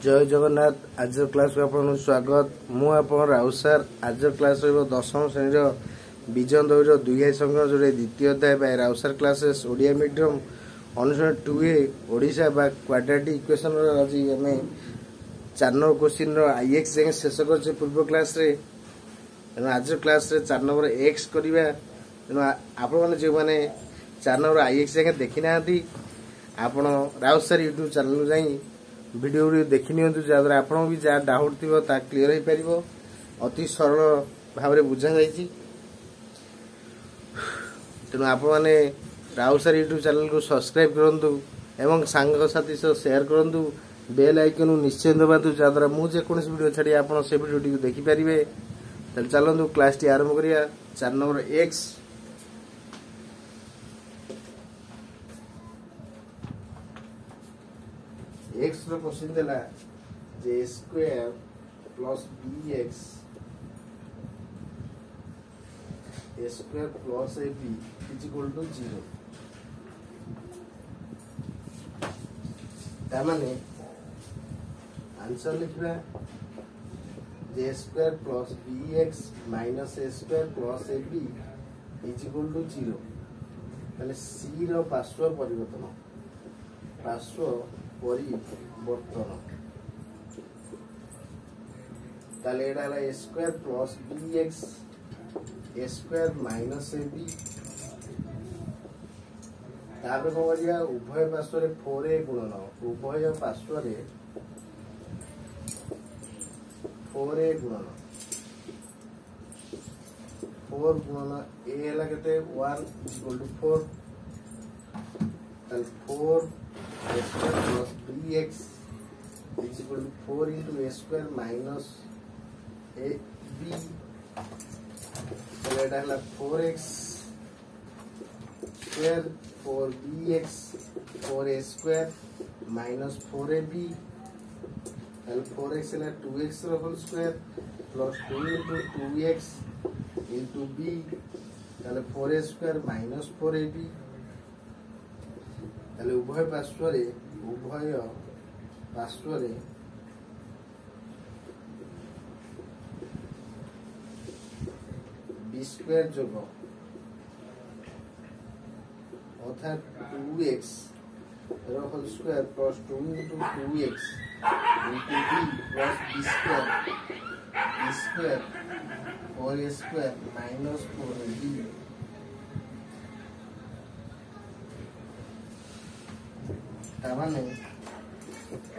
जय जगन्नाथ। आज क्लास को आपन स्वागत। मु आपन राउत सर। आज क्लास रहिबो 10वीं श्रेणी रो विजन दौर दुई संख्या जोड़े द्वितीय अध्याय by Raut sir classes Odia medium अनुसरण 2A ओडिशा बा क्वाड्रेटिक इक्वेशन रो आज हमें 4 नंबर क्वेश्चन रो आईएक्स जे शेष करछे पूर्व क्लास रे। आज क्लास रे 4 नंबर एक्स करिवा। आपण माने जे माने 4 नंबर आईएक्स जे देखि नाहंती आपण राउत सर यूट्यूब चैनल जाई वीडियो देखि नियंतु जहाँ आप भी जहाँ डाउट थी क्लीयर हो पार। अति सरल भाव में बुझा जाइए। तेणु आप मैंने राउत सर यूट्यूब चैनल को सब्सक्राइब करूँ एवं सांग साथी सह शेयर करूँ। बेल आइकन निश्चय दबातु जहाँद्वारा मुझे वीडियो छाड़ी आप से वीडियो देखिपारे। चलतु क्लास टी आरंभ करिया। 4 नंबर एक्स एक्स रो क्वेश्चन देला जे square plus bx a square plus ab is equal to 0। ता माने आंसर लिखबा जे square plus bx minus a square plus ab is equal to 0। ताले c रो पार्श्व परिवर्तन ताले एडा a square plus bx a square minus ab तापर को करिया उभय पार्श्व रे 4a गुणन उभय पार्श्व रे 4a गुणन 4 गुणन a हला केते 1 इक्वल टू 4। ताले 4 a square plus bx is equal to 4 into a square minus ab। so এটা হলো 4x square 4bx 4a square minus 4ab and 4x is 2x whole square plus 2 into 2x into b তাহলে 4a square minus 4ab। ताले उभय पार्श्व रे B square जोग अर्थात 2x रो whole square plus 2 into 2x into b plus b square 4a square minus 4ab। तामाने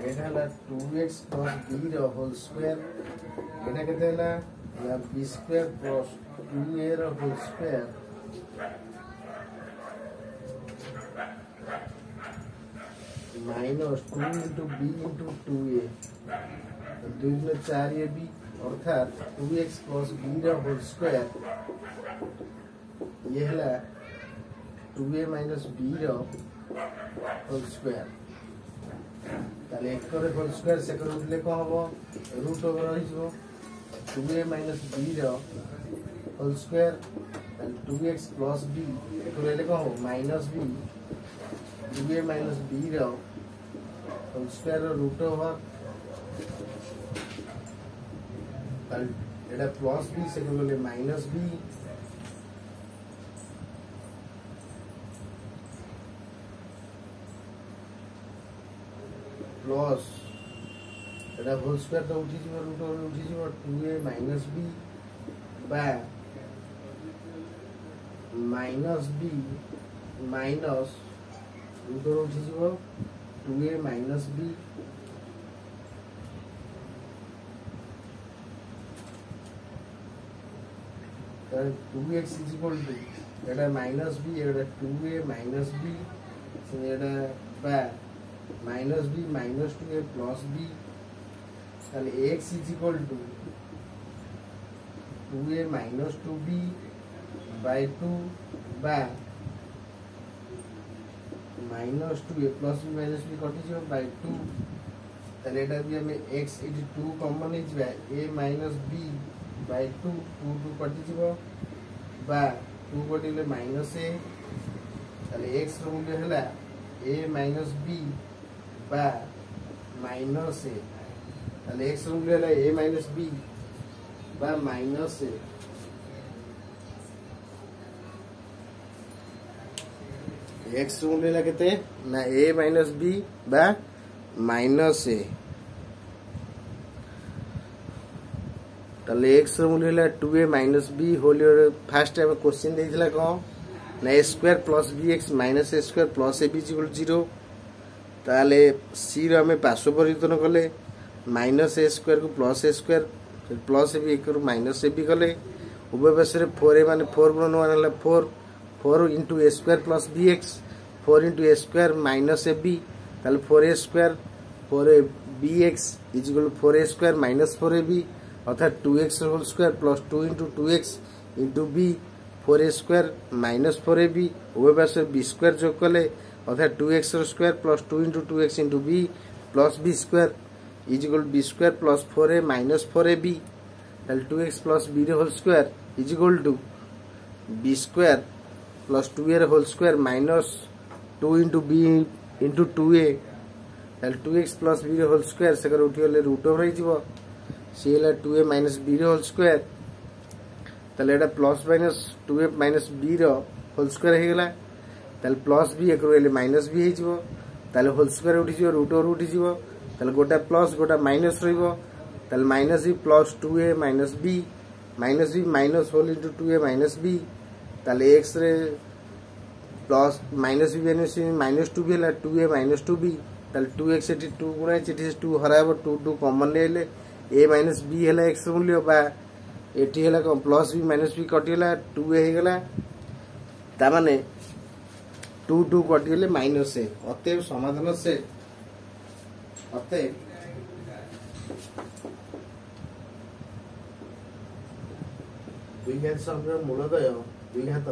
एटा हला 2x plus b रो होल स्क्वायर एटा केते हला b स्क्वायर plus 2a रो whole square minus 2 into b into 2a 2 into 4ab अर्थात 2x plus b रो होल स्क्वायर ये हला 2a minus b रो होल स्क्वायर। ताले एक करे होल स्क्वायर से कर दिले को हबो रूट ओवर रहि जो 2a minus b रो whole square and 2x plus b एक लेले को हो minus b 2a minus b रो होल स्क्वायर रूट ओवर ताले एटा प्लस b से कर ले minus b plus iota whole square तो उठी जीव रूट ओवर उठी जीव 2a minus b बा minus b minus root over उठी जीव 2a minus b तो 2x is equal to Etah minus b Etah 2a minus b से एटा बा minus b minus 2a plus b ताले x is equal to 2a minus 2b by 2 बा minus 2a plus b minus b कटि जो by 2 ताले एटा भी हमें x is 2 common is बा a minus b by 2 2 कटि जो बा 2 कटिले minus a ताले x रो मूल्य हला a minus b बा माइनस ए ताले x रो मूल्य है a माइनस b बा माइनस a। x रो मूल्य केते ना a माइनस b बा माइनस a। ताले x रो मूल्य है 2a minus b whole first time question देइथिला कोन ना a square plus bx minus a square plus ab equal 0। ताले c रो हमें पार्श्व परिवर्तन कले माइनस a स्क्वायर को plus a square plus ab एक माइनस ab कले उभय पार्श्व रे 4a माने 4 गुणन 1 हला 4 4 into a square plus bx 4 into a square minus ab ताले 4a square 4bx equal 4a square minus 4ab अर्थात 2x whole square plus 2 into 2x into b 4a square minus 4ab उभय पार्श्व b square जोग कले अर्थात 2x square plus 2 into 2x into b plus b square equal b square plus 4a minus 4ab ताले 2x प्लस b whole square equal to b square plus 2a whole square minus 2 into b into 2a ताले 2x प्लस b whole square से उठी गले root over हो सी है 2a minus b whole square ताले एटा plus minus 2a minus b whole square हो गला ताले प्लस b एक रोले माइनस b हो ताले होल स्क्वायर उठी जो रूट ओवर उठी जो ताले गोटा प्लस गोटा माइनस रहिबो ताले minus b plus 2a minus b minus whole into 2a minus b ताले x रे plus minus b minus 2b हला 2a माइनस 2b ताले 2x एटी 2 गुणा एटी 2 हराबो 2 कॉमन लेले a माइनस b हला x मूल्य बा एटी हला कम प्लस b माइनस b कटिला 2a हे गला ता माने 2 2 कटिले माइनस a अतएव समाधान से अतएव द्विघात समीकरण मूलदय द्विघात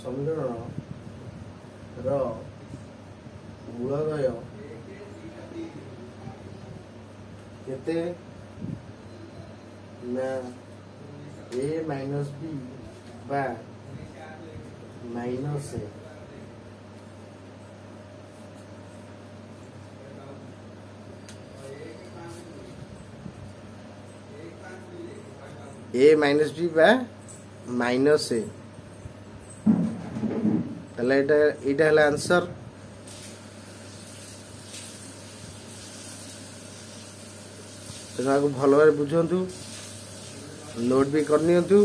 समीकरण रो मूलदय केते ना a माइनस b बा माइनस a माइनस b बा माइनस a ताले एटा हला आंसर। तेनाको भल भाव बुझंतु नोट भी करनियंतु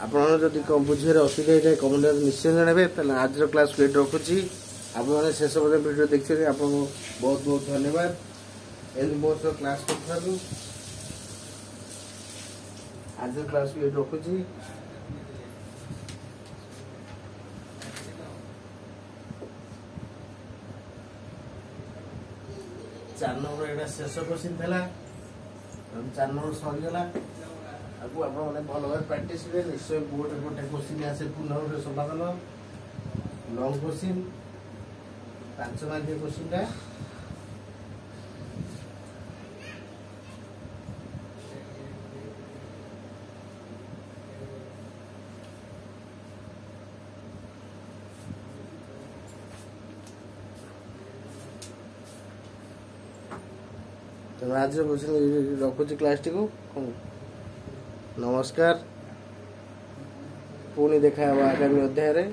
आपण जदि कम बुझे असुविधा है कमेंट निश्चय जणावे ताले आज क्लास को रखुची आपण माने शेष पर्यंत वीडियो देखछे आपण बहुत बहुत धन्यवाद। एंड मोर सो क्लास करथालु आज क्लास को रखुची। चार नंबर एटा शेष क्वेश्चन थला 4 नंबर सरी गला आगु आपण माने भल भाव प्रैक्टिस करे निश्चय बोर्ड गोटे क्वेश्चन आसे पुनः समाधान लॉन्ग क्वेश्चन 5 मार्क क्वेश्चन टा तो आज रखुची क्लास टी को नमस्कार पुणी देखा आगामी अध्याय रे।